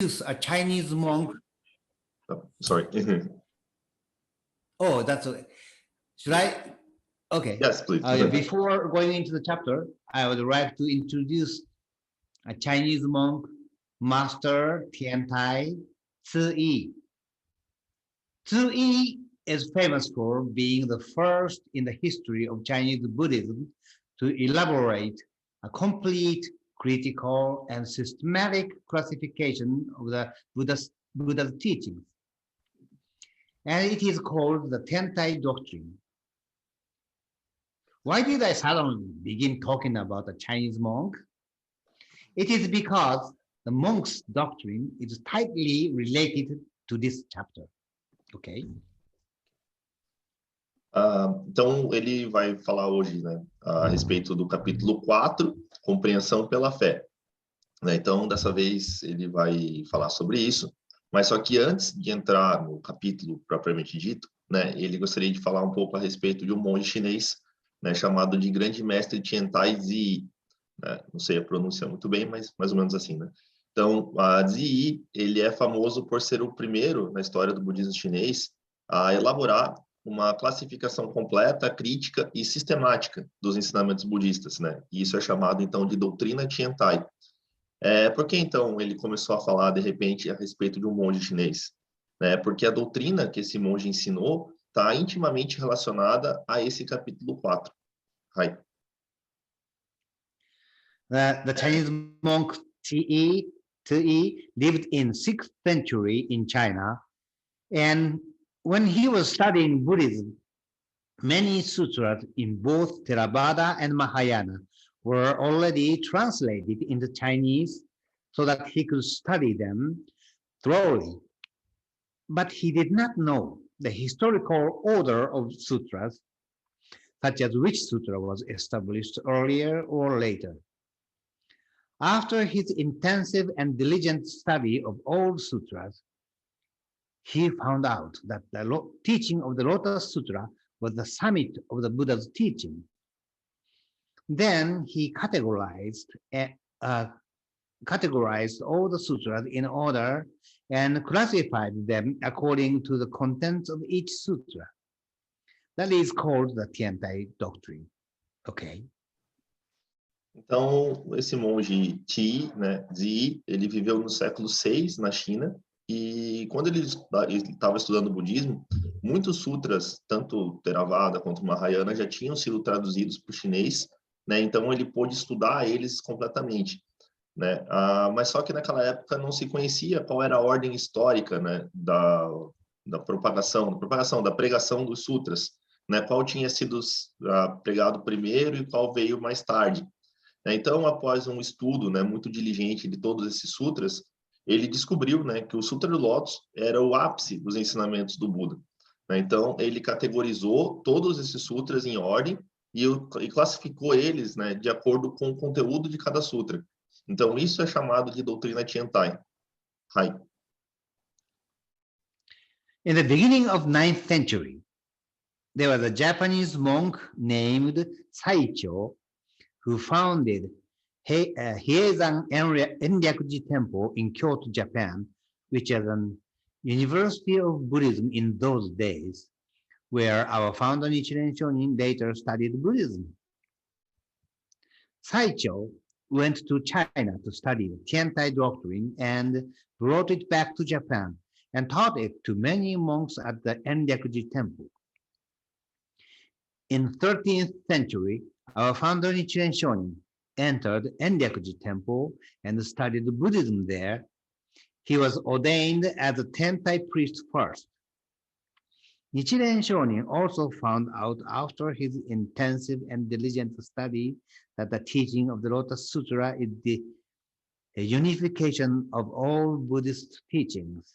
A Chinese monk. Oh, sorry. Oh, that's okay. Should I? Okay. Yes, please. Before going into the chapter, I would like to introduce a Chinese monk, Master Tiantai Ziyi. Ziyi is famous for being the first in the history of Chinese Buddhism to elaborate a complete, critical, and systematic classification of the Buddha's teachings. And it is called the Tiantai Doctrine. Why did I suddenly begin talking about a Chinese monk? It is because the monk's doctrine is tightly related to this chapter. Okay? Então, ele vai falar hoje, né, a respeito do capítulo 4, compreensão pela fé. Né? Então, dessa vez, ele vai falar sobre isso. Mas só que antes de entrar no capítulo propriamente dito, né, ele gostaria de falar um pouco a respeito de um monge chinês, né, chamado de Grande Mestre Tiantai Ziyi. Né? Não sei a pronúncia muito bem, mas mais ou menos assim, né? Então, a Ziyi, ele é famoso por ser o primeiro na história do budismo chinês a elaborar uma classificação completa, crítica e sistemática dos ensinamentos budistas, né? E isso é chamado, então, de doutrina Tiantai. Por que, então, ele começou a falar, de repente, a respeito de um monge chinês? Porque a doutrina que esse monge ensinou está intimamente relacionada a esse capítulo 4. Hai. The Chinese monk Ziyi lived in 6th century in China, and when he was studying Buddhism, many sutras in both Theravada and Mahayana were already translated into Chinese so that he could study them thoroughly. But he did not know the historical order of sutras, such as which sutra was established earlier or later. After his intensive and diligent study of all sutras, he found out that the teaching of the Lotus Sutra was the summit of the Buddha's teaching. Then he categorized all the sutras in order and classified them according to the contents of each sutra. That is called the Tiantai Doctrine. Okay. Então, esse monge Ti, né, Zi, ele viveu no século VI na China, e quando ele estava estudando o budismo, muitos sutras, tanto Theravada quanto Mahayana, já tinham sido traduzidos para o chinês, né, então ele pôde estudar eles completamente. Né? Mas só que naquela época não se conhecia qual era a ordem histórica, né, da propagação, da pregação dos sutras, né, qual tinha sido pregado primeiro e qual veio mais tarde. Então, após um estudo, né, muito diligente de todos esses sutras, ele descobriu, né, que o Sutra do Lótus era o ápice dos ensinamentos do Buda. Né? Então, ele categorizou todos esses sutras em ordem e classificou eles, né, de acordo com o conteúdo de cada sutra. Então, isso é chamado de doutrina Tiantai. Hai. In the beginning of 9th century, there was a Japanese monk named Saicho who founded Heizan Enryakuji Temple in Kyoto, Japan, which is an university of Buddhism in those days, where our founder Nichiren Shonin later studied Buddhism. Saicho went to China to study the Tiantai doctrine and brought it back to Japan and taught it to many monks at the Enryakuji Temple. In 13th century, our founder Nichiren Shonin entered Enryakuji Temple and studied Buddhism there. He was ordained as a Tentai priest first. Nichiren Shonin also found out after his intensive and diligent study that the teaching of the Lotus Sutra is the unification of all Buddhist teachings.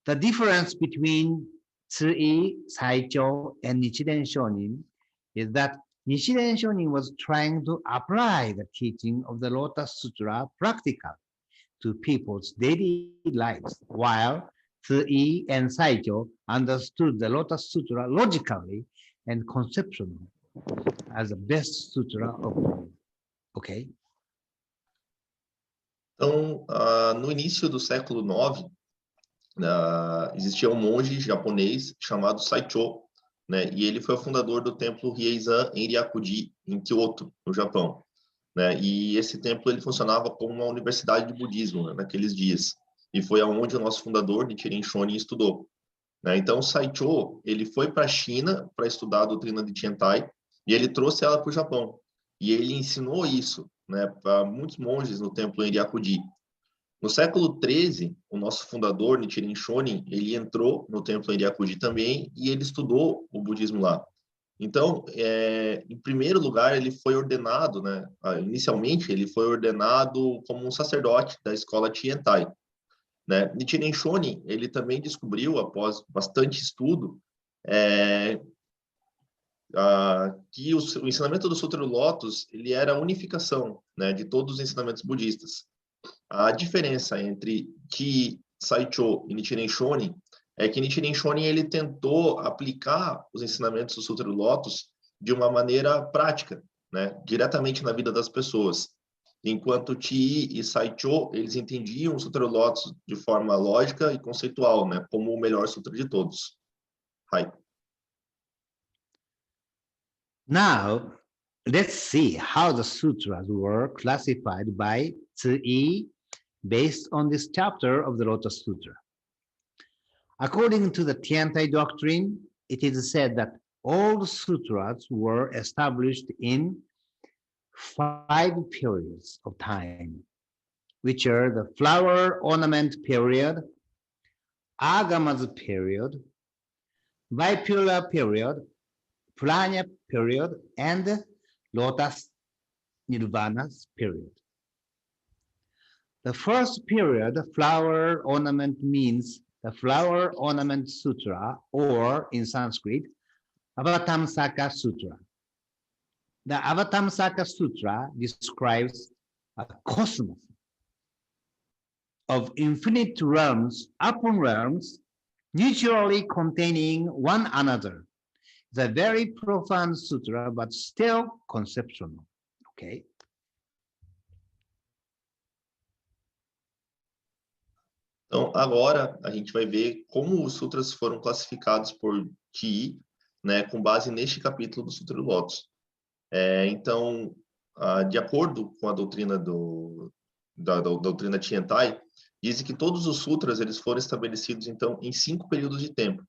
The difference between Ziyi, Saicho, and Nichiren Shonin is that Nichiren Shonin was trying to apply the teaching of the Lotus Sutra practically to people's daily lives, while Ziyi and Saicho understood the Lotus Sutra logically and conceptually as the best sutra of all. Okay? Então, no início do século IX, existia um monge japonês chamado Saicho, né? E ele foi o fundador do templo Ryeizan em Ryakuji, em Kyoto, no Japão, né? E esse templo ele funcionava como uma universidade de budismo, né, naqueles dias. E foi aonde o nosso fundador, Nichiren Shonin, estudou, né? Então, Saicho, ele foi para a China para estudar a doutrina de Tiantai e ele trouxe ela para o Japão. E ele ensinou isso, né, para muitos monges no templo em Ryakuji. No século XIII, o nosso fundador, Nichiren Shonin, ele entrou no templo em Ryakuji também e ele estudou o budismo lá. Então, em primeiro lugar, ele foi ordenado, né? Inicialmente, ele foi ordenado como um sacerdote da escola Tiantai, né? Nichiren Shonin, ele também descobriu, após bastante estudo, que o ensinamento do Sutra do Lótus ele era a unificação, né, de todos os ensinamentos budistas. A diferença entre Ki, Saicho e Nichiren Shonin é que Nichiren Shonin ele tentou aplicar os ensinamentos do Sutra do Lótus de uma maneira prática, né, diretamente na vida das pessoas. Enquanto Ti e Saicho, eles entendiam o Sutra do Lótus de forma lógica e conceitual, né, como o melhor sutra de todos. Hai. Now, let's see how the sutras were classified by Zi based on this chapter of the Lotus Sutra. According to the Tiantai doctrine, it is said that all the sutras were established in 5 periods of time, which are the flower ornament period, Agamas period, bipolar period, Prajna period, and Lotus Nirvana's period. The first period, the flower ornament, means the flower ornament sutra, or in Sanskrit, Avatamsaka Sutra. The Avatamsaka Sutra describes a cosmos of infinite realms upon realms, mutually containing one another. It's a very profound sutra, but still conceptual. Okay. Então, agora a gente vai ver como os sutras foram classificados por Ti, né, com base neste capítulo do Sutra do Lótus. Então, de acordo com a doutrina da doutrina Tiantai, diz que todos os sutras eles foram estabelecidos então em 5 períodos de tempo,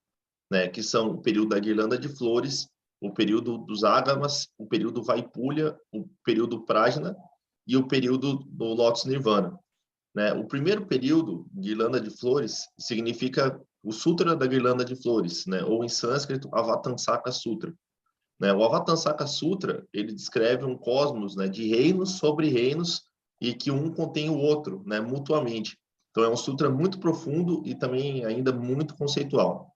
né, que são o período da guirlanda de flores, o período dos ágamas, o período Vaipulya, o período Prajna e o período do Lotus Nirvana. Né? O primeiro período, guirlanda de flores, significa o Sutra da Guirlanda de Flores, né? Ou em sânscrito, Avatamsaka Sutra. Né? O Avatamsaka Sutra, ele descreve um cosmos, né, de reinos sobre reinos e que um contém o outro, né, mutuamente. Então, é um sutra muito profundo e também ainda muito conceitual.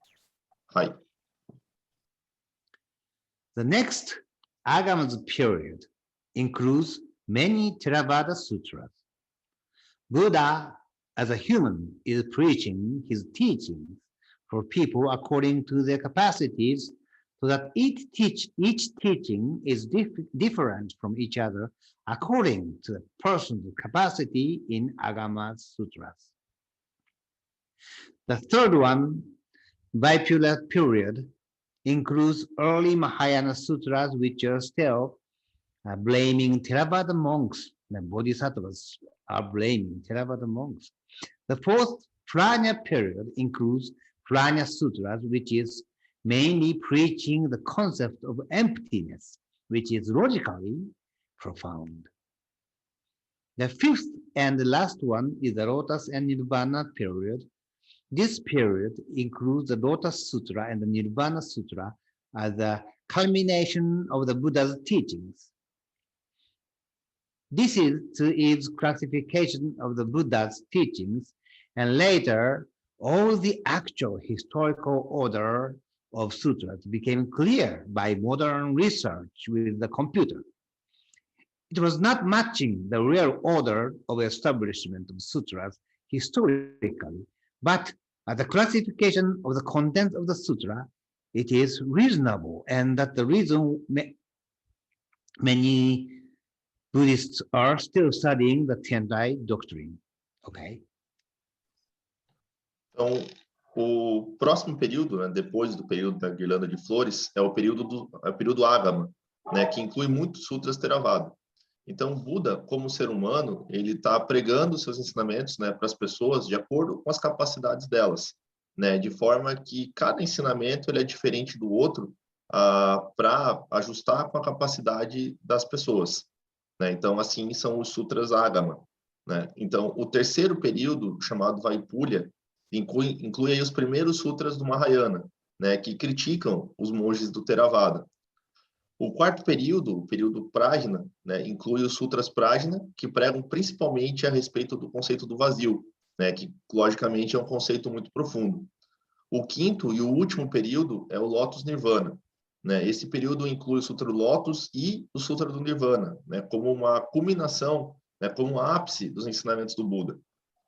Hai. The next Agamas period includes many Theravada sutras. Buddha, as a human, is preaching his teachings for people according to their capacities, so that each teaching is different from each other according to the person's capacity in Agama Sutras. The third one, bipolar period, includes early Mahayana sutras, which are still blaming Theravada monks. The bodhisattvas are blaming Theravada monks. The fourth Prajna period includes Prajna sutras, which is mainly preaching the concept of emptiness, which is logically profound. The fifth and the last one is the Lotus and Nirvana period. This period includes the Lotus Sutra and the Nirvana Sutra as the culmination of the Buddha's teachings. This is its classification of the Buddha's teachings, and later all the actual historical order of sutras became clear by modern research with the computer. It was not matching the real order of establishment of sutras historically, but as a classification of the contents of the sutra, it is reasonable, and that the reason many Buddhists are still studying the Tiantai doctrine. Okay. Então, o próximo período, né, depois do período da guirlanda de flores, é o período Ágama, né, que inclui muitos sutras Theravada. Então, Buda, como ser humano, ele está pregando seus ensinamentos, né, para as pessoas de acordo com as capacidades delas, né, de forma que cada ensinamento ele é diferente do outro, para ajustar com a capacidade das pessoas, né? Então, assim são os sutras Agama, né? Então, o terceiro período, chamado Vaipulya, inclui aí os primeiros sutras do Mahayana, né, que criticam os monges do Theravada. O quarto período, o período Prajna, né, inclui os Sutras Prajna, que pregam principalmente a respeito do conceito do vazio, né, que logicamente é um conceito muito profundo. O quinto e o último período é o Lotus Nirvana, né? Esse período inclui o Sutra do Lotus e o Sutra do Nirvana, né, como uma culminação, né, como um ápice dos ensinamentos do Buda.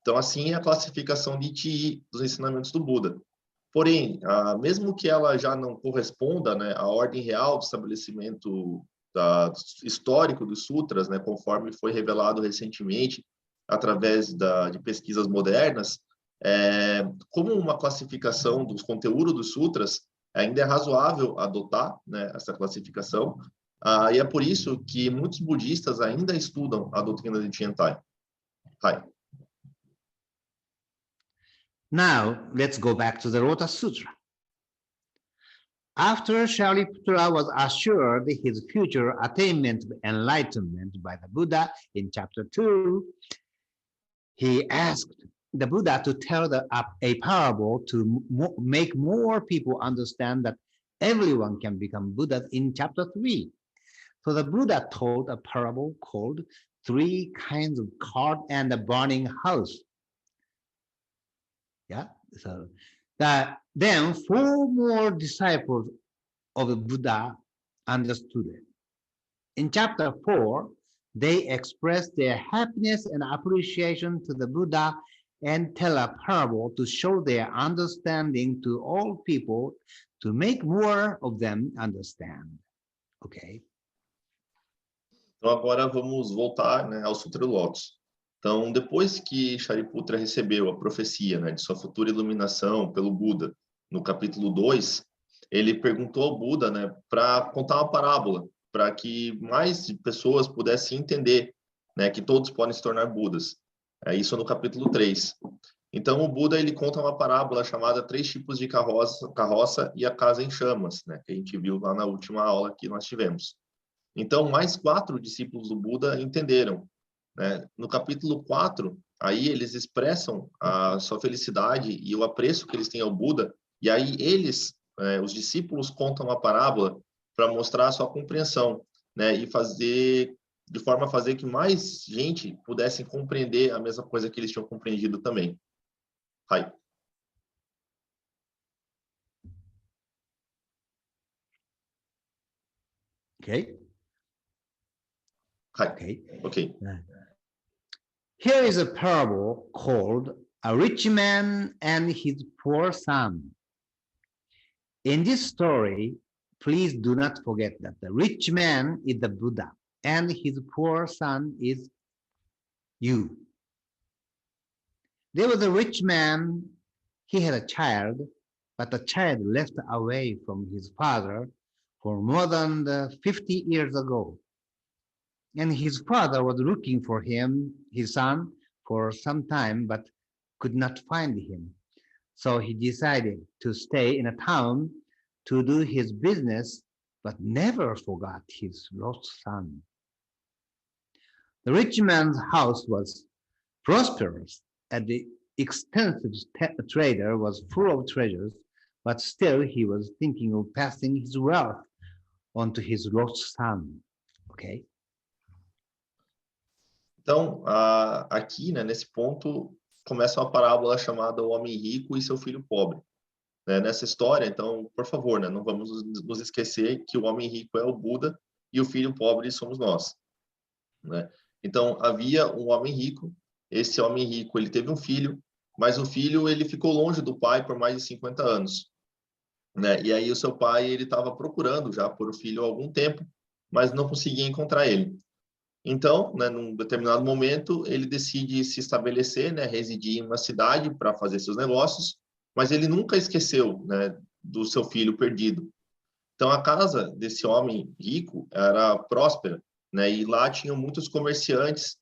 Então, assim é a classificação de Ti dos ensinamentos do Buda. Porém, mesmo que ela já não corresponda, né, à ordem real do estabelecimento histórico dos sutras, né, conforme foi revelado recentemente através de pesquisas modernas, como uma classificação dos conteúdos dos sutras, ainda é razoável adotar, né, essa classificação, e é por isso que muitos budistas ainda estudam a doutrina de Tiantai. Now, let's go back to the Lotus Sutra. After Shariputra was assured his future attainment of enlightenment by the Buddha in chapter 2, he asked the Buddha to tell a parable to make more people understand that everyone can become Buddha in chapter 3. So the Buddha told a parable called Three Kinds of Cart and a Burning House. Yeah, so then 4 more disciples of the Buddha understood it. In chapter 4, they expressed their happiness and appreciation to the Buddha and tell a parable to show their understanding to all people to make more of them understand. Okay? Então, agora vamos voltar, né, ao Sutra do Lótus. Então, depois que Shariputra recebeu a profecia, né, de sua futura iluminação pelo Buda, no capítulo 2, ele perguntou ao Buda, né, para contar uma parábola, para que mais pessoas pudessem entender, né, que todos podem se tornar Budas. Isso no capítulo 3. Então, o Buda ele conta uma parábola chamada Três Tipos de Carroça e a Casa em Chamas, né, que a gente viu lá na última aula que nós tivemos. Então, mais 4 discípulos do Buda entenderam, né? No capítulo 4, aí eles expressam a sua felicidade e o apreço que eles têm ao Buda, e aí eles, os discípulos, contam uma parábola para mostrar a sua compreensão, né? E fazer, de forma a fazer que mais gente pudesse compreender a mesma coisa que eles tinham compreendido também. Hai. Okay? Hai. Okay. Ok. Here is a parable called A Rich Man and His Poor Son. In this story, please do not forget that the rich man is the Buddha and his poor son is you. There was a rich man, he had a child, but the child left away from his father for more than 50 years ago. And his father was looking for him, his son, for some time, but could not find him. So he decided to stay in a town to do his business, but never forgot his lost son. The rich man's house was prosperous, and the extensive trader was full of treasures, but still he was thinking of passing his wealth on to his lost son. Okay? Então, aqui, né, nesse ponto, começa uma parábola chamada O Homem Rico e Seu Filho Pobre. Né? Nessa história, então, por favor, né, não vamos nos esquecer que o homem rico é o Buda e o filho pobre somos nós. Né? Então, havia um homem rico, esse homem rico ele teve um filho, mas o filho ele ficou longe do pai por mais de 50 anos. Né? E aí o seu pai ele estava procurando já por o filho há algum tempo, mas não conseguia encontrar ele. Então, né, num determinado momento, ele decide se estabelecer, né, residir em uma cidade para fazer seus negócios, mas ele nunca esqueceu, né, do seu filho perdido. Então, a casa desse homem rico era próspera, né, e lá tinham muitos comerciantes,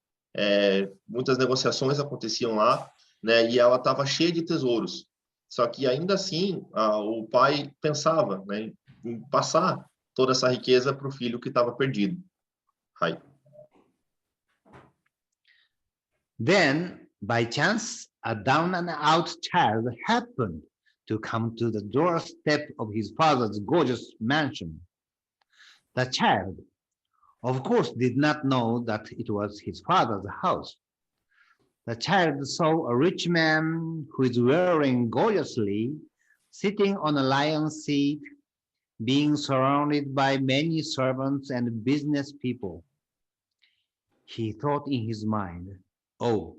muitas negociações aconteciam lá, né, e ela estava cheia de tesouros. Só que ainda assim, o pai pensava, né, em passar toda essa riqueza para o filho que estava perdido. Aí. Then, by chance, a down and out child happened to come to the doorstep of his father's gorgeous mansion. The child, of course, did not know that it was his father's house. The child saw a rich man who is wearing gorgeously, sitting on a lion's seat, being surrounded by many servants and business people. He thought in his mind, "Oh,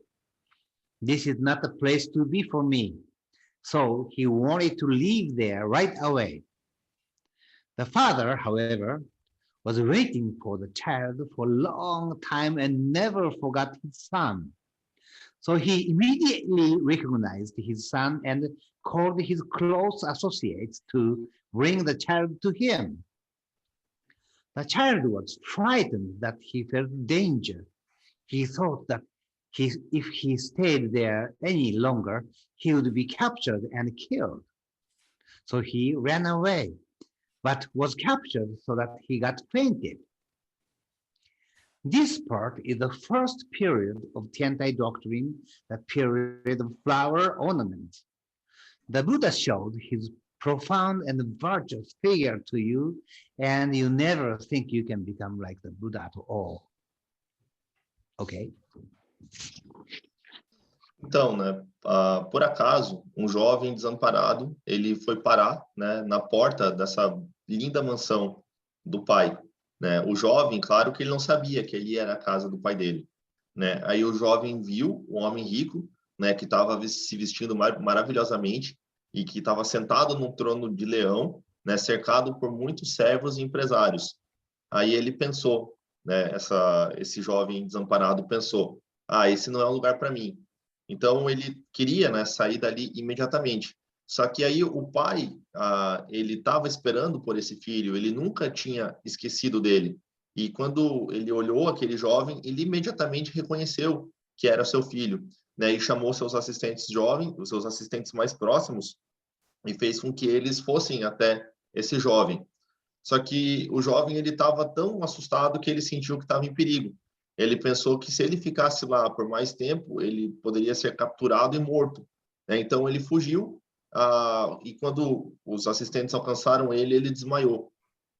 this is not the place to be for me." So he wanted to leave there right away. The father, however, was waiting for the child for a long time and never forgot his son. So he immediately recognized his son and called his close associates to bring the child to him. The child was frightened that he felt danger. He thought that if he stayed there any longer, he would be captured and killed. So he ran away, but was captured so that he got fainted. This part is the first period of Tiantai doctrine, the period of flower ornament. The Buddha showed his profound and virtuous figure to you, and you never think you can become like the Buddha at all. Okay? Então, né, por acaso, um jovem desamparado, ele foi parar, né, na porta dessa linda mansão do pai, né? O jovem, claro que ele não sabia que ali era a casa do pai dele, né? Aí o jovem viu o homem rico, né, que estava se vestindo maravilhosamente e que estava sentado num trono de leão, né, cercado por muitos servos e empresários. Aí ele pensou, né, esse jovem desamparado pensou: "Ah, esse não é um lugar para mim." Então ele queria, né, sair dali imediatamente. Só que aí o pai, ele estava esperando por esse filho, ele nunca tinha esquecido dele. E quando ele olhou aquele jovem, ele imediatamente reconheceu que era seu filho, né, e chamou seus assistentes jovens, os seus assistentes mais próximos, e fez com que eles fossem até esse jovem. Só que o jovem ele estava tão assustado que ele sentiu que estava em perigo. Ele pensou que se ele ficasse lá por mais tempo, ele poderia ser capturado e morto, né? Então ele fugiu, e quando os assistentes alcançaram ele, ele desmaiou,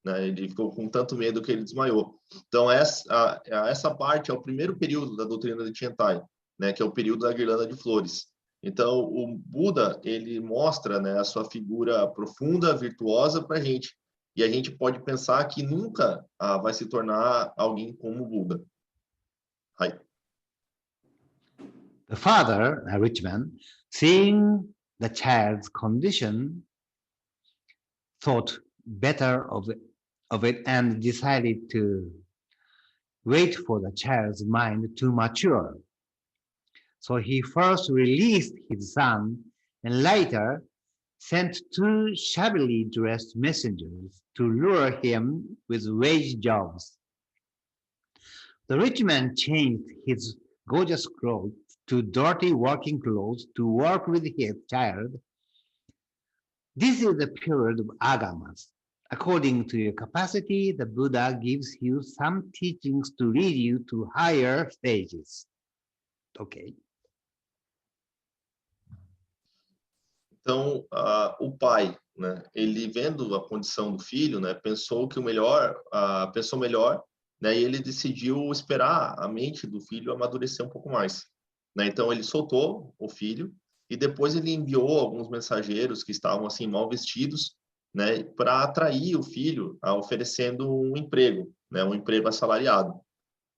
né? Ele ficou com tanto medo que ele desmaiou. Então essa parte é o primeiro período da doutrina de Tiantai, né? Que é o período da guirlanda de flores. Então o Buda ele mostra, né, a sua figura profunda, virtuosa para a gente. E a gente pode pensar que nunca vai se tornar alguém como Buda. Hi. The father, a rich man, seeing the child's condition, thought better of it and decided to wait for the child's mind to mature. So he first released his son and later sent 2 shabbily dressed messengers to lure him with wage jobs. The rich man changed his gorgeous clothes to dirty working clothes to work with his child. This is the period of agamas. According to your capacity, the Buddha gives you some teachings to lead you to higher stages. Okay. Então, o pai, né, ele vendo a condição do filho, né, pensou melhor, né, e ele decidiu esperar a mente do filho amadurecer um pouco mais, né? Então ele soltou o filho e depois ele enviou alguns mensageiros que estavam assim mal vestidos, né, para atrair o filho, oferecendo um emprego, né, um emprego assalariado.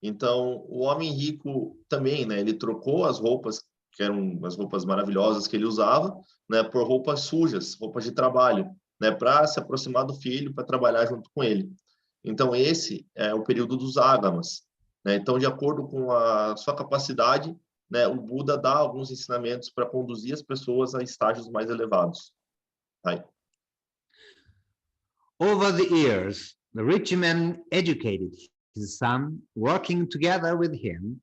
Então o homem rico também, né, ele trocou as roupas que eram as roupas maravilhosas que ele usava, né, por roupas sujas, roupas de trabalho, né, para se aproximar do filho, para trabalhar junto com ele. Então esse é o período dos ágamas, né? Então, de acordo com a sua capacidade, né, o Buda dá alguns ensinamentos para conduzir as pessoas a estágios mais elevados. Aí. Over the years, the rich man educated his son, working together with him,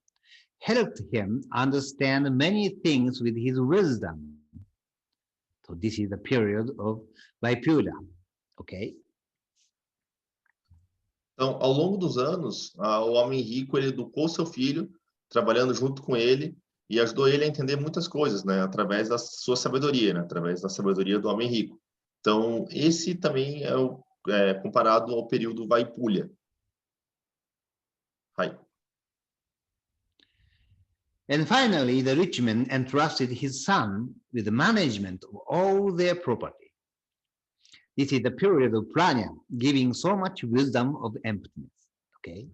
helped him understand many things with his wisdom. So this is the period of Vaipula. Okay. Então, ao longo dos anos, o homem rico ele educou seu filho, trabalhando junto com ele e ajudou ele a entender muitas coisas, né, através da sua sabedoria, né, através da sabedoria do homem rico. Então, esse também é comparado ao período Vaipulya. Aí. And finally, the rich man entrusted his son with the management of all their property. This is the period of prana, giving so much wisdom of emptiness. Okay.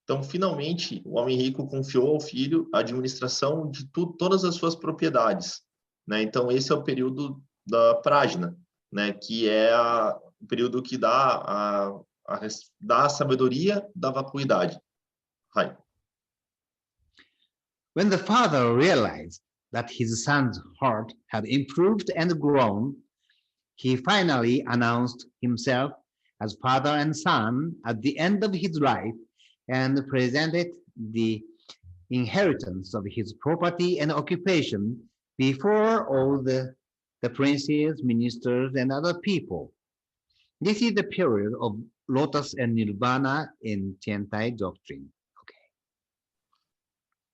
Então, finalmente, o homem rico confiou ao filho a administração de todas as suas propriedades, né? Então, esse é o período da prajna, né? Que é o período que dá a sabedoria da vacuidade. Hai. When the father realized that his son's heart had improved and grown, he finally announced himself as father and son at the end of his life and presented the inheritance of his property and occupation before all the princes, ministers, and other people. This is the period of lotus and nirvana in Tiantai doctrine.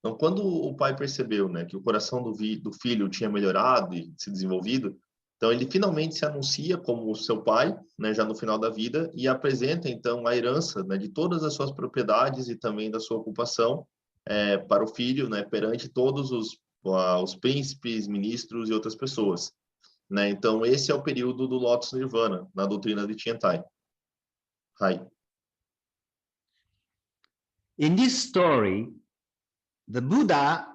Então, quando o pai percebeu, né, que o coração do filho tinha melhorado e se desenvolvido, então ele finalmente se anuncia como seu pai, né, já no final da vida, e apresenta então a herança, né, de todas as suas propriedades e também da sua ocupação para o filho, né, perante todos os príncipes, ministros e outras pessoas, né? Então esse é o período do Lotus Nirvana na doutrina de Tiantai. Hai. In this story, the Buddha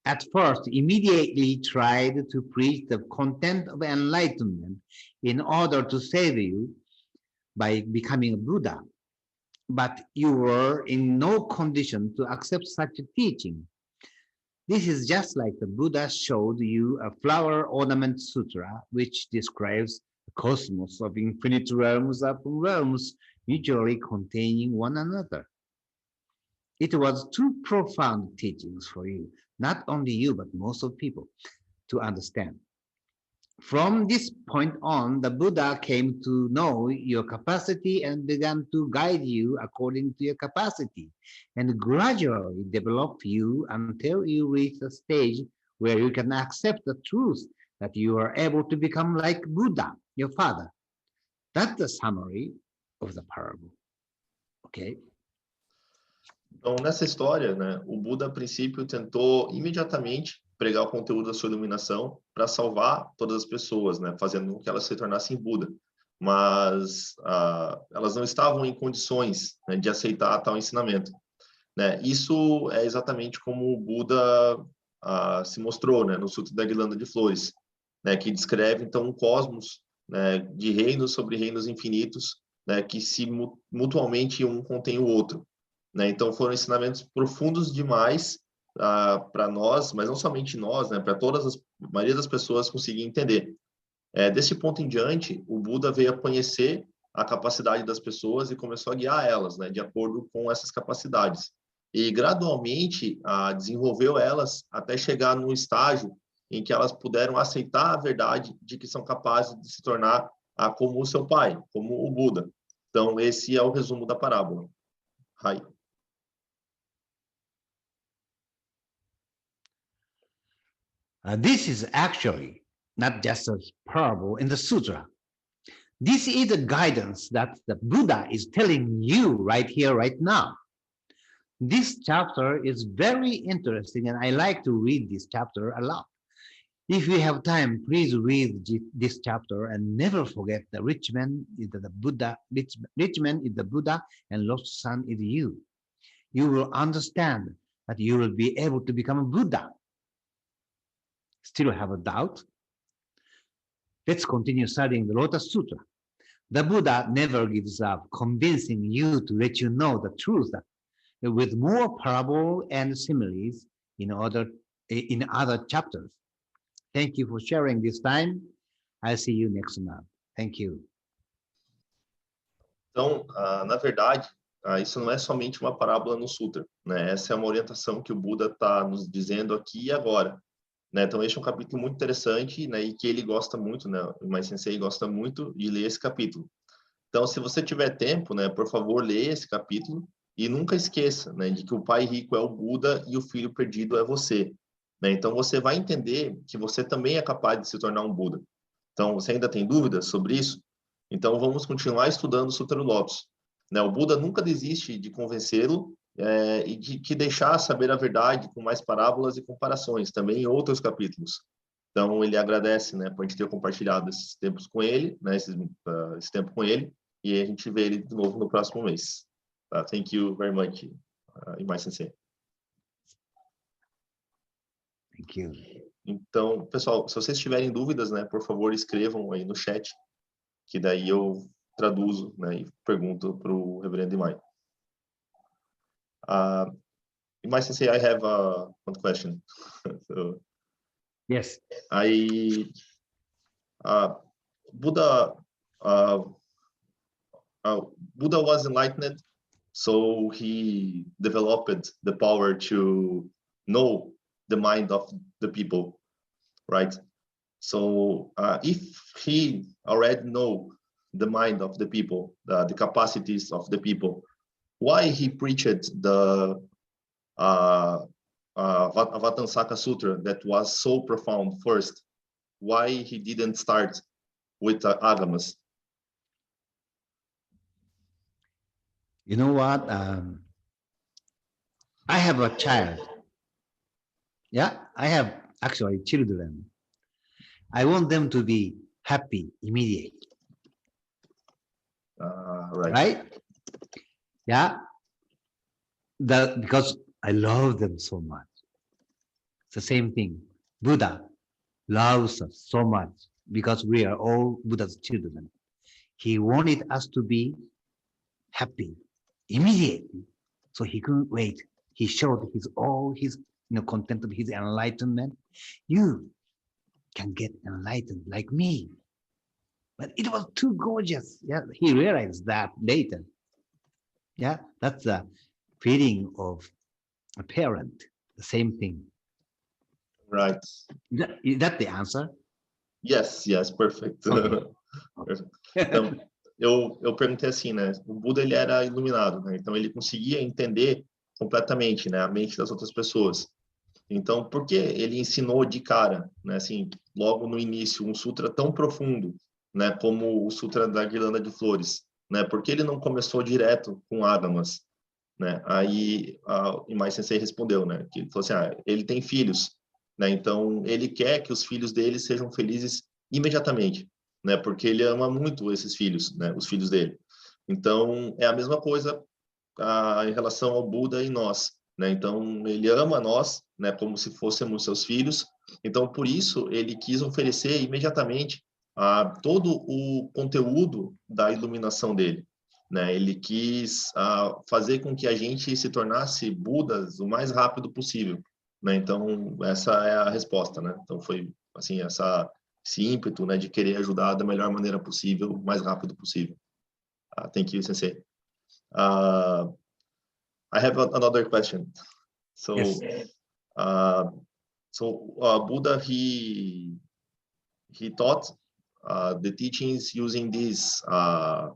at first immediately tried to preach the content of enlightenment in order to save you by becoming a Buddha. But you were in no condition to accept such a teaching. This is just like the Buddha showed you a flower ornament sutra, which describes the cosmos of infinite realms upon realms, mutually containing one another. It was too profound teachings for you, not only you, but most of people, to understand. From this point on, the Buddha came to know your capacity and began to guide you according to your capacity, and gradually develop you until you reach a stage where you can accept the truth that you are able to become like Buddha, your father. That's the summary of the parable. Okay? Então, nessa história, né, o Buda, a princípio, tentou imediatamente pregar o conteúdo da sua iluminação para salvar todas as pessoas, né, fazendo com que elas se tornassem Buda. Mas elas não estavam em condições, né, de aceitar tal ensinamento, né? Isso é exatamente como o Buda se mostrou, né, no Sutra da Guirlanda de Flores, né, que descreve, então, um cosmos, né, de reinos sobre reinos infinitos, né, que se mutuamente um contém o outro. Né? Então, foram ensinamentos profundos demais para nós, mas não somente nós, né? Para a maioria das pessoas conseguir entender. Desse ponto em diante, o Buda veio a conhecer a capacidade das pessoas e começou a guiar elas, né? De acordo com essas capacidades. E, gradualmente, desenvolveu elas até chegar num estágio em que elas puderam aceitar a verdade de que são capazes de se tornar como o seu pai, como o Buda. Então, esse é o resumo da parábola. Hai. This is actually not just a parable in the sutra. This is a guidance that the Buddha is telling you right here, right now. This chapter is very interesting, and I like to read this chapter a lot. If you have time, please read this chapter and never forget the rich man is the Buddha, rich man is the Buddha, and lost son is you. You will understand that you will be able to become a Buddha. Still have a doubt? Let's continue studying the Lotus Sutra. The Buddha never gives up convincing you to let you know the truth that with more parable and similes in other chapters. Thank you for sharing this time. I'll see you next month. Thank you. Então, na verdade, isso não é somente uma parábola no Sutra, né? Essa é uma orientação que o Buda está nos dizendo aqui e agora, né? Então, este é um capítulo muito interessante, né? E que ele gosta muito, né? O Imai Sensei gosta muito de ler esse capítulo. Então, se você tiver tempo, né? Por favor, leia esse capítulo e nunca esqueça, né? De que o pai rico é o Buda e o filho perdido é você, né? Então, você vai entender que você também é capaz de se tornar um Buda. Então, você ainda tem dúvidas sobre isso? Então, vamos continuar estudando o Sutra do Lótus, né? O Buda nunca desiste de convencê-lo e de que deixar saber a verdade com mais parábolas e comparações, também em outros capítulos. Então, ele agradece, né, por a gente ter compartilhado esses tempos com ele, né, esse tempo com ele, e a gente vê ele de novo no próximo mês. Tá? Thank you very much, Imai Sensei. Thank you. Então, pessoal, se vocês tiverem dúvidas, né, por favor, escrevam aí no chat, que daí eu traduzo, né, e pergunto para o Reverendo Imai. Imai Sensei, I have one question. So, Yes. Buddha was enlightened, so he developed the power to know the mind of the people, right? So if he already know the mind of the people, the capacities of the people, why he preached the Avatamsaka Sutra that was so profound first? Why he didn't start with Agamas? You know what? I have a child. Yeah, I have actually children. I want them to be happy immediately. Right? Yeah. Because I love them so much. It's the same thing. Buddha loves us so much because we are all Buddha's children. He wanted us to be happy immediately. So he couldn't wait. He showed all his content of his enlightenment. You can get enlightened like me. But it was too gorgeous. Yeah, he realized that later. Yeah, that's the feeling of a parent. The same thing. Right. Is that the answer? Yes, perfect. Okay. Então, eu perguntei assim, né? O Buda, ele era iluminado, né? Então ele conseguia entender completamente, né, a mente das outras pessoas. Então, por que ele ensinou de cara, né, assim, logo no início, um sutra tão profundo, né, como o Sutra da Guirlanda de Flores, né? Por que ele não começou direto com Agamas, né? Aí o Imai Sensei respondeu, né, que ele falou assim, ele tem filhos, né? Então ele quer que os filhos dele sejam felizes imediatamente, né? Porque ele ama muito esses filhos, né, os filhos dele. Então é a mesma coisa em relação ao Buda e nós, né? Então ele ama nós, né, como se fôssemos seus filhos. Então por isso ele quis oferecer imediatamente todo o conteúdo da iluminação dele, né? Ele quis fazer com que a gente se tornasse Budas o mais rápido possível, né? Então essa é a resposta, né? Então foi assim esse ímpeto, né, de querer ajudar da melhor maneira possível, o mais rápido possível. Thank you, Sensei. I have another question. So, Yes. Buddha, he taught the teachings using this how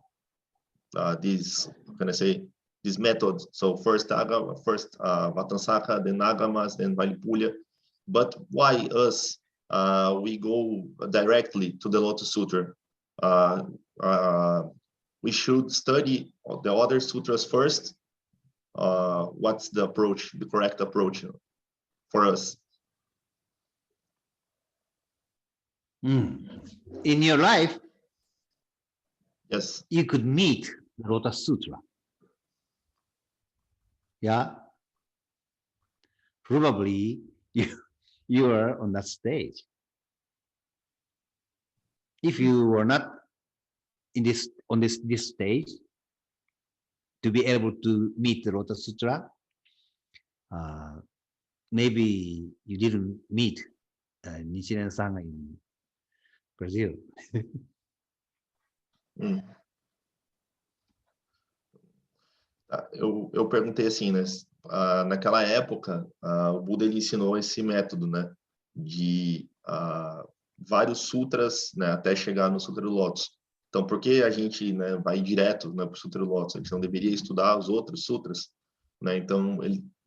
can I say, this method. So first Vatansaka, then Agamas, then Valipulya. But why us? We go directly to the Lotus Sutra. We should study the other sutras first. What's the approach, the correct approach for us? In your life, Yes. you could meet the Lotus Sutra. Yeah. Probably you are on that stage. If you were not on this stage to be able to meet the Lotus Sutra, maybe you didn't meet Nichiren-san in Brazil. Eu perguntei assim, né? Naquela época, o Buda ele ensinou esse método, né? De vários sutras, né? Até chegar no Sutra do Lótus. Então, por que a gente, né, vai direto, né, para o Sutra do Lótus? A gente não deveria estudar os outros sutras, né? Então,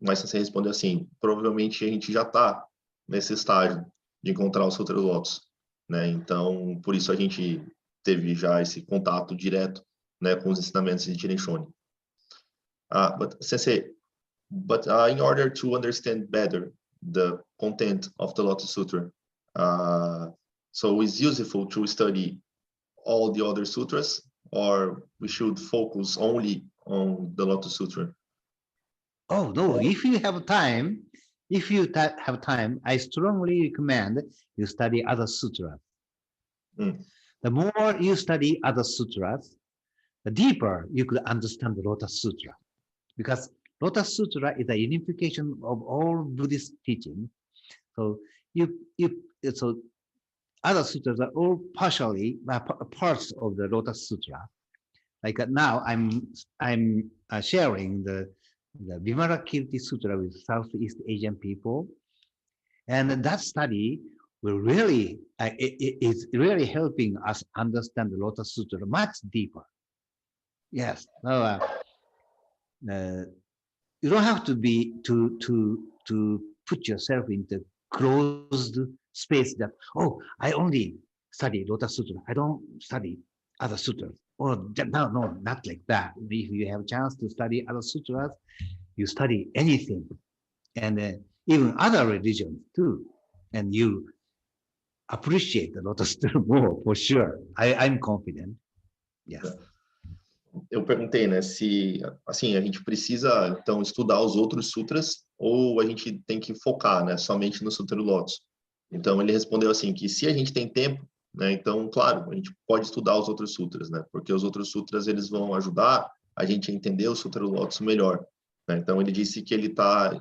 mas você respondeu assim: provavelmente a gente já está nesse estágio de encontrar o Sutra do Lótus, né? Então, por isso a gente teve já esse contato direto, né, com os ensinamentos de Nichiren Shonin. But Sensei, in order to understand better the content of the Lotus Sutra, so it's useful to study all the other sutras, or we should focus only on the Lotus Sutra? Oh no! If you have time, I strongly recommend you study other sutras. The more you study other sutras, the deeper you could understand the Lotus Sutra. Because Lotus Sutra is a unification of all Buddhist teaching. So so other sutras are all partially parts of the Lotus Sutra. Like now, I'm sharing the Vimalakirti Sutra with Southeast Asian people, and that study will really is really helping us understand the Lotus Sutra much deeper. Yes. No. You don't have to be to put yourself into closed space that, oh, I only study Lotus Sutra, I don't study other sutras. Or no, not like that. If you have a chance to study other sutras, you study anything, and even other religions too, and you appreciate the Lotus Sutra more for sure. I'm confident. Yes. Eu perguntei, né, se assim a gente precisa então estudar os outros sutras ou a gente tem que focar, né, somente no Sutra do Lótus. Então ele respondeu assim que se a gente tem tempo, né, então claro, a gente pode estudar os outros sutras, né, porque os outros sutras eles vão ajudar a gente a entender o Sutra do Lótus melhor, né? Então ele disse que ele está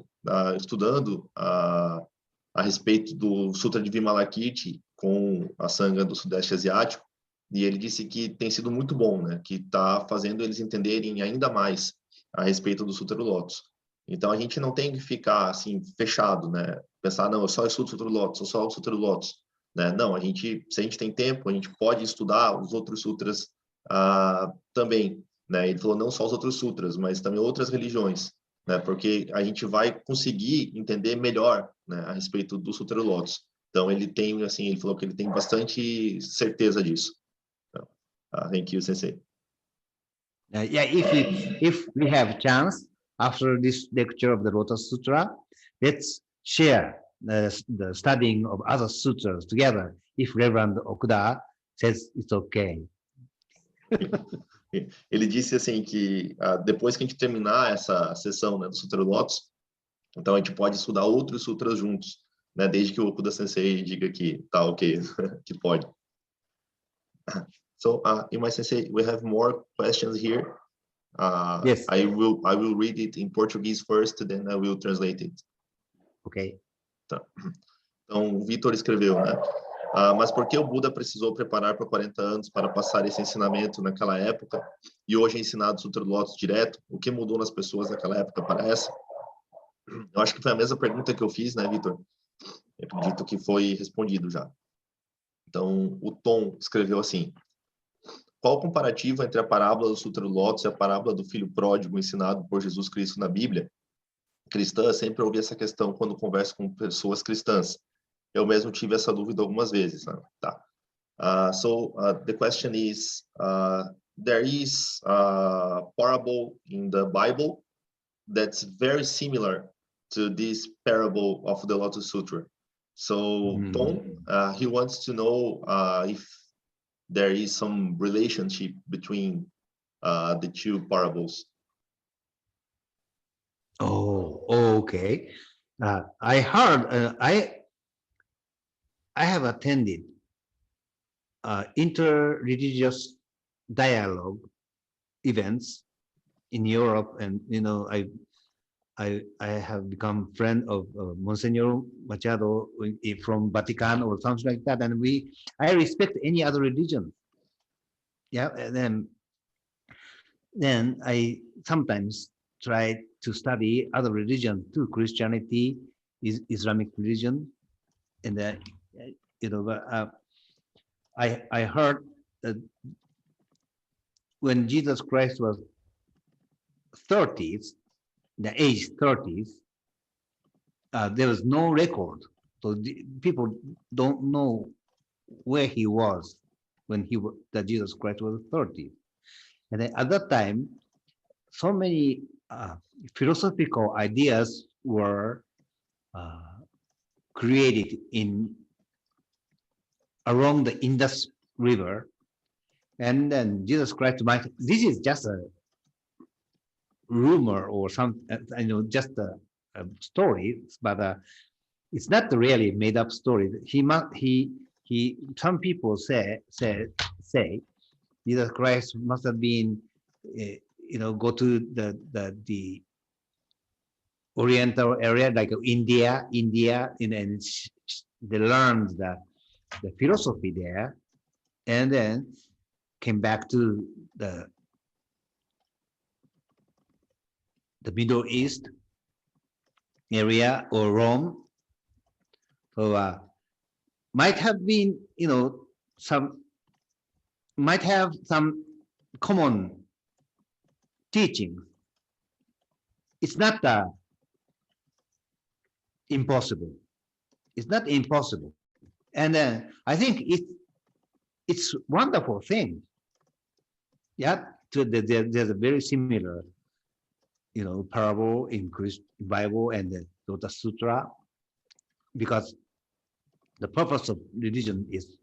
estudando a respeito do Sutra de Vimalakirti com a Sangha do Sudeste Asiático. E ele disse que tem sido muito bom, né? Que está fazendo eles entenderem ainda mais a respeito do Sutra do Lótus. Então, a gente não tem que ficar, assim, fechado, né? Pensar, não, eu só estudo o Sutra do Lótus, eu só o Sutra do Lótus. Né? Não, se a gente tem tempo, a gente pode estudar os outros sutras também, né? Ele falou não só os outros sutras, mas também outras religiões, né? Porque a gente vai conseguir entender melhor, né, a respeito do Sutra do Lótus. Então, ele falou que ele tem bastante certeza disso. Thank you, Sensei. Yeah, if we have chance after this lecture of the Lotus Sutra, let's share the studying of other sutras together. If Reverend Okuda says it's okay. Ele disse assim que depois que a gente terminar essa sessão, né, do Sutra do Lótus, então a gente pode estudar outros sutras juntos, né, desde que o Okuda Sensei diga que tá ok, que pode. So, Imai Sensei, we have more questions here. Yes. I will read it in Portuguese first, then I will translate it. Okay. Tá. Então, o Vitor escreveu, né? Mas por que o Buda precisou preparar por 40 anos para passar esse ensinamento naquela época e hoje é ensinado o Sutra do Lótus direto? O que mudou nas pessoas naquela época para essa? Eu acho que foi a mesma pergunta que eu fiz, né, Vitor? Eu acredito que foi respondido já. Então, o Tom escreveu assim: qual o comparativo entre a parábola do Sutra do Lótus e a parábola do filho pródigo ensinado por Jesus Cristo na Bíblia? Cristã, sempre ouvi essa questão quando converso com pessoas cristãs. Eu mesmo tive essa dúvida algumas vezes. Né? Tá. So the question is, there is a parable in the Bible that's very similar to this parable of the Lotus Sutra. So Tom, he wants to know if there is some relationship between the two parables. Oh, okay. I heard, I have attended inter-religious dialogue events in Europe, and I have become friend of Monsignor Machado from Vatican or something like that, and I respect any other religion. Yeah, and then I sometimes try to study other religions too, Christianity, Islamic religion, and then I heard that when Jesus Christ was 30s, the age 30s, there was no record, so people don't know where he was when that Jesus Christ was 30. And then at that time, so many philosophical ideas were created along the Indus River, and then Jesus Christ this is just a rumor or some, just a story, but it's not really made up story. Some people say Jesus Christ must have been, go to the Oriental area like India, and they learned the philosophy there, and then came back to the Middle East area or Rome. So might have been, might have some common teachings. It's not impossible. It's not impossible. And I think it's wonderful thing. Yeah, there's a very similar, parable in Bible and the Lotus Sutra, because the purpose of religion is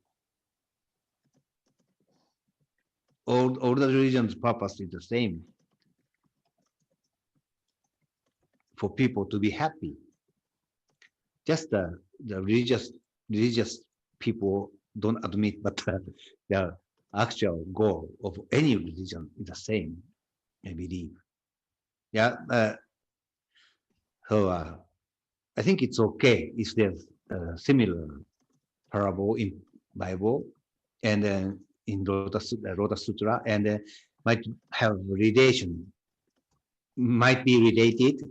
all the religions' purpose is the same, for people to be happy. Just the religious people don't admit, but the actual goal of any religion is the same, I believe. Yeah. So I think it's okay if there's a similar parable in Bible and then in Lotus Sutra, and might have relation, might be related.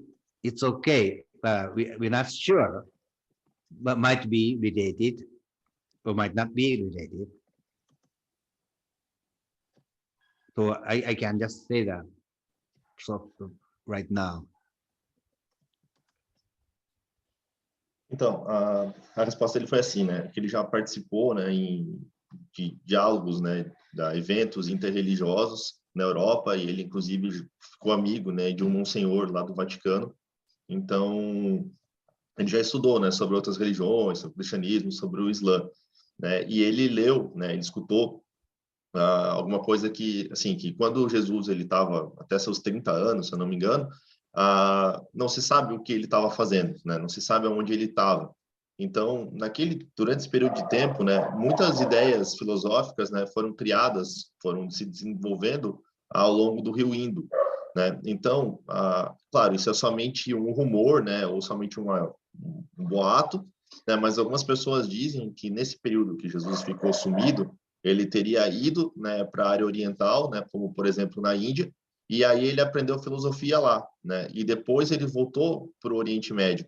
It's okay. We're not sure, but might be related or might not be related. So I can just say that sort of right now. Então, a resposta dele foi assim, né? Que ele já participou, né, de diálogos, né, de eventos interreligiosos na Europa, e ele inclusive ficou amigo, né, de um monsenhor lá do Vaticano. Então, ele já estudou, né, sobre outras religiões, sobre o cristianismo, sobre o Islã, né? E ele leu, né, ele escutou alguma coisa que, assim, que quando Jesus ele estava até seus 30 anos, se eu não me engano, não se sabe o que ele estava fazendo, né? Não se sabe aonde ele estava. Então, durante esse período de tempo, né, muitas ideias filosóficas, né, foram criadas, foram se desenvolvendo ao longo do Rio Indo, né? Então, claro, isso é somente um rumor, né, ou somente um boato, né? Mas algumas pessoas dizem que nesse período que Jesus ficou sumido, ele teria ido, né, para a área oriental, né, como por exemplo na Índia, e aí ele aprendeu filosofia lá, né? E depois ele voltou para o Oriente Médio,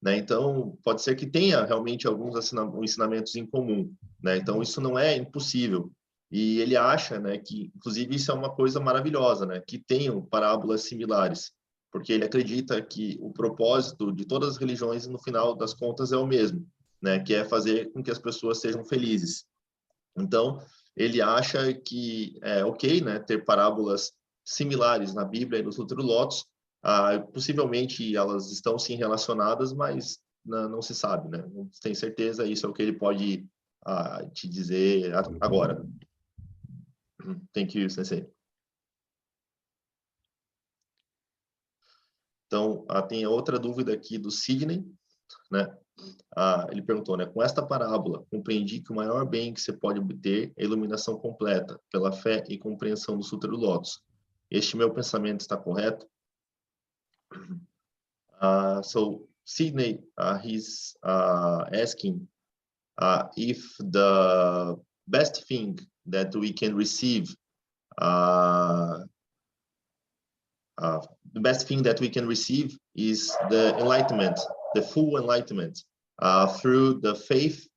né? Então pode ser que tenha realmente alguns ensinamentos em comum, né? Então isso não é impossível. E ele acha, né, que inclusive isso é uma coisa maravilhosa, né, que tenham parábolas similares, porque ele acredita que o propósito de todas as religiões no final das contas é o mesmo, né, que é fazer com que as pessoas sejam felizes. Então ele acha que é ok, né, ter parábolas similares na Bíblia e no Sútero Lotus. Possivelmente elas estão sim relacionadas, mas não se sabe, né? Não tem certeza, isso é o que ele pode te dizer agora. Thank you, Sensei. Então, tem outra dúvida aqui do Sidney, né? Ele perguntou, né? Com esta parábola, compreendi que o maior bem que você pode obter é a iluminação completa, pela fé e compreensão do Sútero Lotus. Este meu pensamento está correto? So Sydney, he's asking if the best thing that we can receive, the best thing that we can receive is the enlightenment, the full enlightenment, through the faith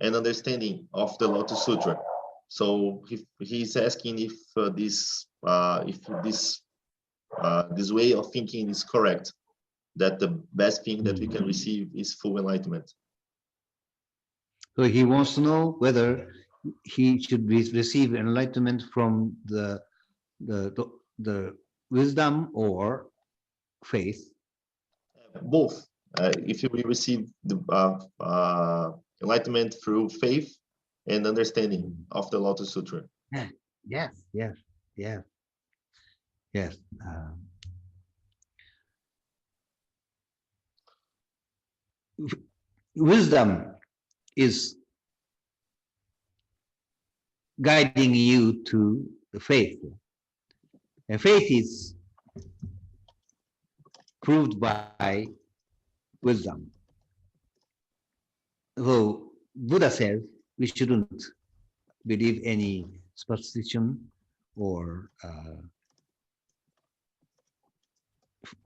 and understanding of the Lotus Sutra. So he's asking if this way of thinking is correct, that the best thing that we can receive is full enlightenment. So he wants to know whether he should receive enlightenment from the wisdom or faith. Both. If we receive the enlightenment through faith and understanding of the Lotus Sutra. Yes. Wisdom is guiding you to the faith. And faith is proved by wisdom. So Buddha says we shouldn't believe any superstition or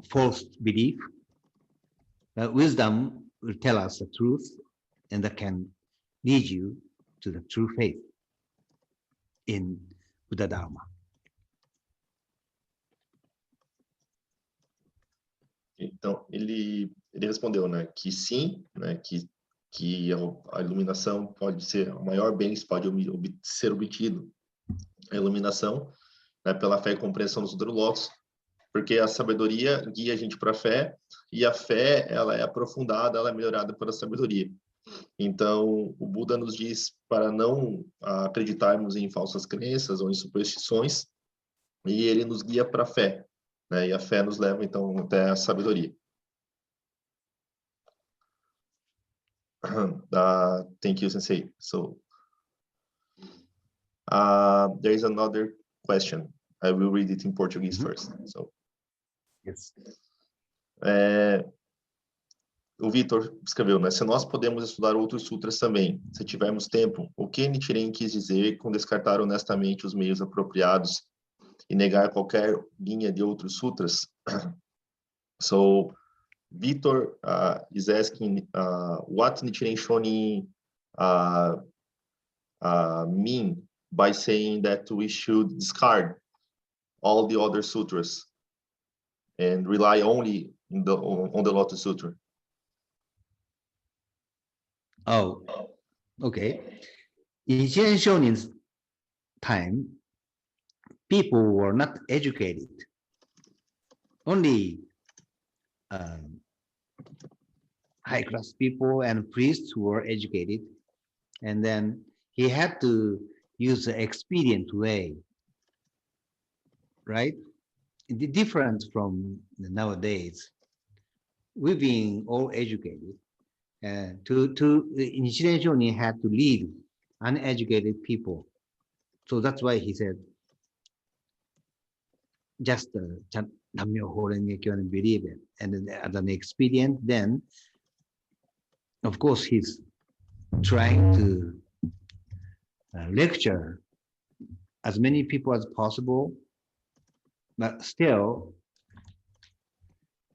false belief. Wisdom will tell us the truth, and that can lead you to the true faith in Buddha Dharma. Então, ele respondeu, né, que sim, né, que a iluminação pode ser, o maior bem que pode ser obtido, a iluminação, né, pela fé e compreensão do Sutra do Lótus, porque a sabedoria guia a gente para a fé, e a fé, ela é aprofundada, ela é melhorada pela sabedoria. Então, o Buda nos diz para não acreditarmos em falsas crenças ou em superstições, e ele nos guia para a fé, né? E a fé nos leva, então, até a sabedoria. Thank you, Sensei. So, there is another question. I will read it in Portuguese first. So, yes. O Vitor escreveu, né? Se nós podemos estudar outros sutras também, se tivermos tempo, o que Nichiren quis dizer com descartar honestamente os meios apropriados e negar qualquer linha de outros sutras? So, Vitor is asking what Nichiren Shonin mean by saying that we should discard all the other sutras and rely only on the Lotus Sutra. Oh, okay. In Nichiren Shonin's time, people were not educated. Only high-class people and priests were educated. And then he had to use the expedient way, right? Different from nowadays. We've been all educated. Nichiren Shonin had to lead uneducated people. So that's why he said, just Nammyo Horenge Kyo and believe it. And then as an expedient, then, of course, he's trying to lecture as many people as possible, but still,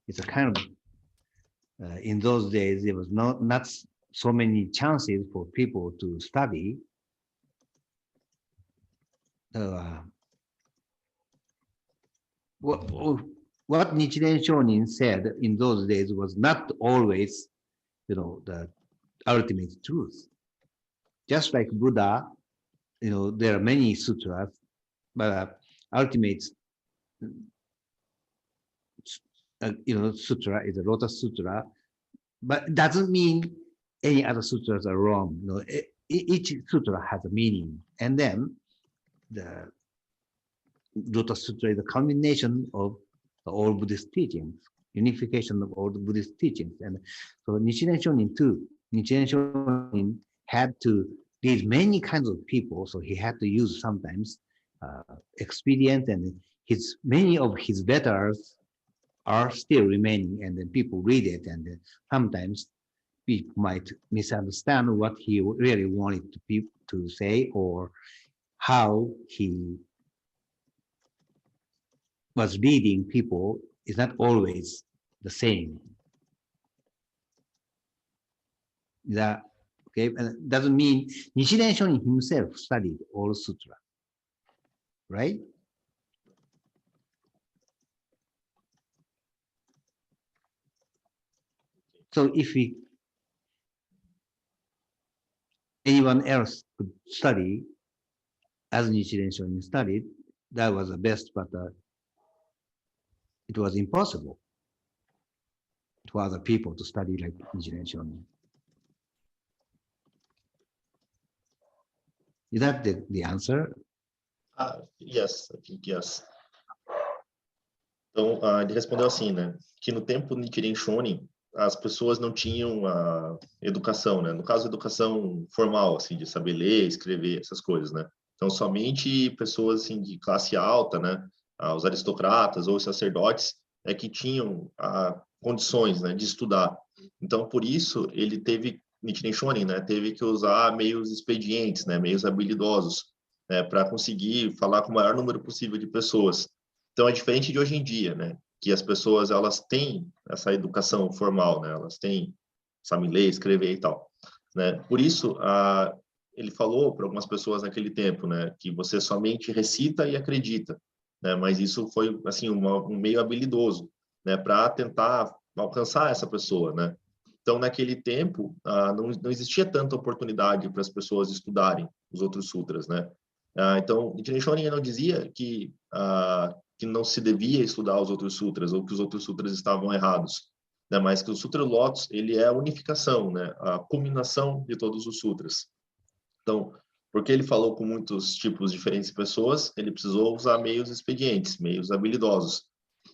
it's a kind of, in those days, there was not so many chances for people to study. So, what Nichiren Shonin said in those days was not always, the ultimate truth. Just like Buddha, there are many sutras, but ultimate, sutra is a Lotus Sutra, but it doesn't mean any other sutras are wrong. Each sutra has a meaning, and then the Lotus Sutra is a combination of all Buddhist teachings, unification of all the Buddhist teachings. And so Nichiren Shonin too, Nichiren Shonin had to lead many kinds of people, so he had to use sometimes expedient, and many of his letters are still remaining, and then people read it, and then sometimes people might misunderstand what he really wanted to say, or how he was leading people is not always the same. That okay, and doesn't mean Nichiren Shonin himself studied all sutra, right? So if anyone else could study as Nichiren Shonin studied, that was the best, but it was impossible to other people to study like Nichiren Shonin. Is that the answer? Yes, I think yes. Então, ele respondeu assim, né? Que no tempo do Nichiren Shonin, as pessoas não tinham a educação, né? No caso, educação formal, assim, de saber ler, escrever, essas coisas, né? Então, somente pessoas, assim, de classe alta, né? Os aristocratas ou os sacerdotes é que tinham condições, né? De estudar. Então, por isso, ele teve, Nichiren Shonin, né? Teve que usar meios expedientes, né? Meios habilidosos, né? Para conseguir falar com o maior número possível de pessoas. Então, é diferente de hoje em dia, né? Que as pessoas, elas têm essa educação formal, né? Elas têm, sabem ler, escrever e tal, né? Por isso, ele falou para algumas pessoas naquele tempo, né? Que você somente recita e acredita, né? Mas isso foi, assim, um meio habilidoso, né? Para tentar alcançar essa pessoa, né? Então, naquele tempo, não existia tanta oportunidade para as pessoas estudarem os outros sutras, né? Então, Nichiren Shonin não dizia que não se devia estudar os outros sutras ou que os outros sutras estavam errados, né? Mas que o Sutra Lotus, ele é a unificação, né? A culminação de todos os sutras. Então, porque ele falou com muitos tipos diferentes de pessoas, ele precisou usar meios expedientes, meios habilidosos.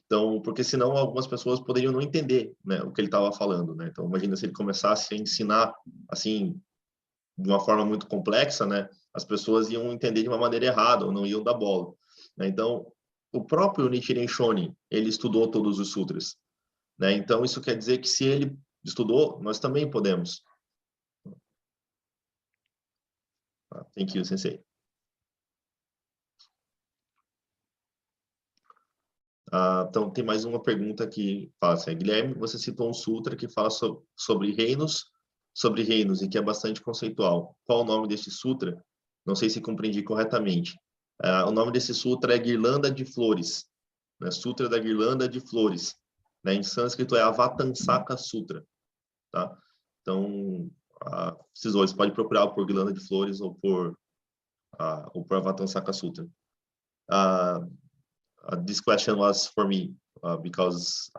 Então, porque senão algumas pessoas poderiam não entender, né, o que ele estava falando, né? Então, imagina se ele começasse a ensinar assim de uma forma muito complexa, né? As pessoas iam entender de uma maneira errada ou não iam dar bola, né? Então, o próprio Nichiren Shonin, ele estudou todos os sutras, né? Então, isso quer dizer que se ele estudou, nós também podemos. Thank you, sensei. Então, tem mais uma pergunta que fala assim, Guilherme, você citou um sutra que fala sobre reinos e que é bastante conceitual. Qual o nome deste sutra? Não sei se compreendi corretamente. O nome desse sutra é Guirlanda de Flores, né? Sutra da Guirlanda de Flores, né? Em sânscrito é Avatansaka Sutra, tá? Então, esses dois, pode procurar por Guirlanda de Flores ou por Avatansaka Sutra. This question was for me because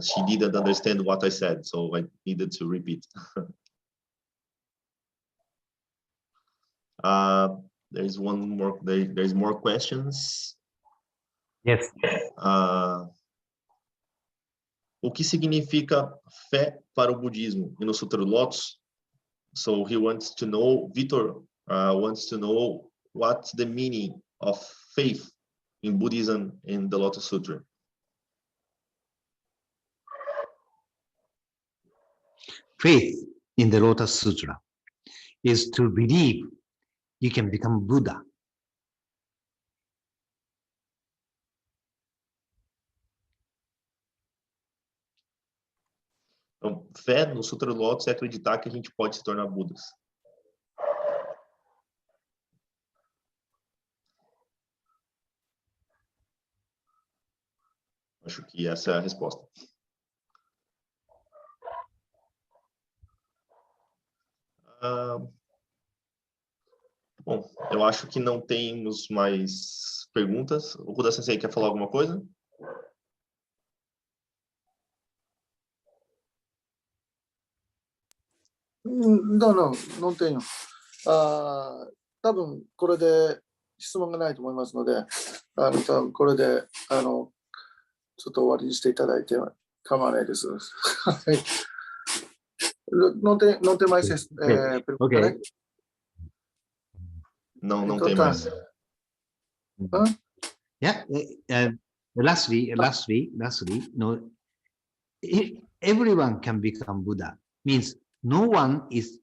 she didn't understand what I said, so I needed to repeat. There's one more. There's more questions. Yes. O que significa fé para o budismo e no Sutra Lotus? So he wants to know. Vitor wants to know what's the meaning of faith in Buddhism in the Lotus Sutra. Faith in the Lotus Sutra is to believe you can become Buddha. Então, fé no Sutra Lotus é acreditar que a gente pode se tornar Budas. Acho que essa é a resposta. Bom, eu acho que não temos mais perguntas. O Ruda Sensei quer falar alguma coisa? Não tenho. 多分これで質問がないと思いますので、多分これでちょっと終わりにしていただいて構わないです。Não tem mais pergunta, né? Não tem mais. Yeah, lastly, no, everyone can become Buddha. Means no one is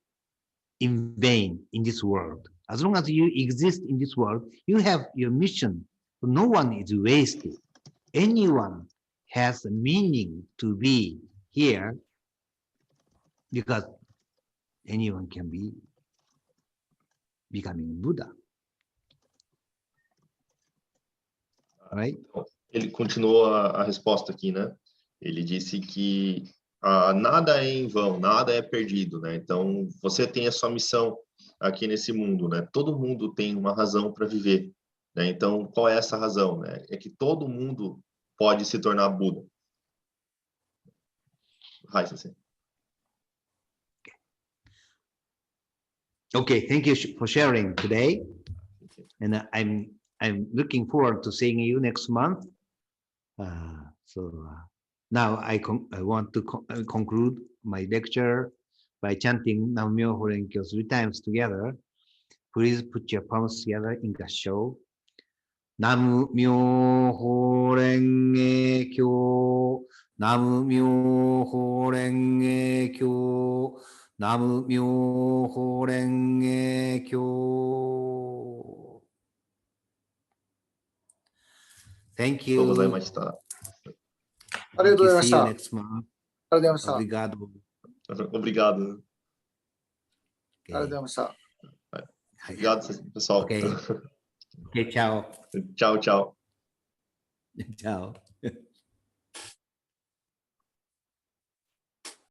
in vain in this world. As long as you exist in this world, you have your mission. No one is wasted. Anyone has a meaning to be here because anyone can be becoming Buddha. Right? Ele continuou a resposta aqui, né? Ele disse que nada é em vão, nada é perdido, né? Então, você tem a sua missão aqui nesse mundo, né? Todo mundo tem uma razão para viver, né? Então, qual é essa razão, né? É que todo mundo pode se tornar Buda. Raíssa. Okay, thank you for sharing today, and I'm looking forward to seeing you next month. Now I want to conclude my lecture by chanting Nam Myoho Renge Kyo 3 times together. Please put your palms together in the show. Nam Myoho Renge Kyo, Nam Myoho Renge Kyo, Nam Myoho Renge Kyo. Thank you. ありがとうございました。ありがとうございま See し you た。 next month. ありがとうございました。 Obrigado. Obrigado. ありがとうございました。 Obrigado, pessoal. Okay. Okay, ciao. Tchau, tchau. Ciao.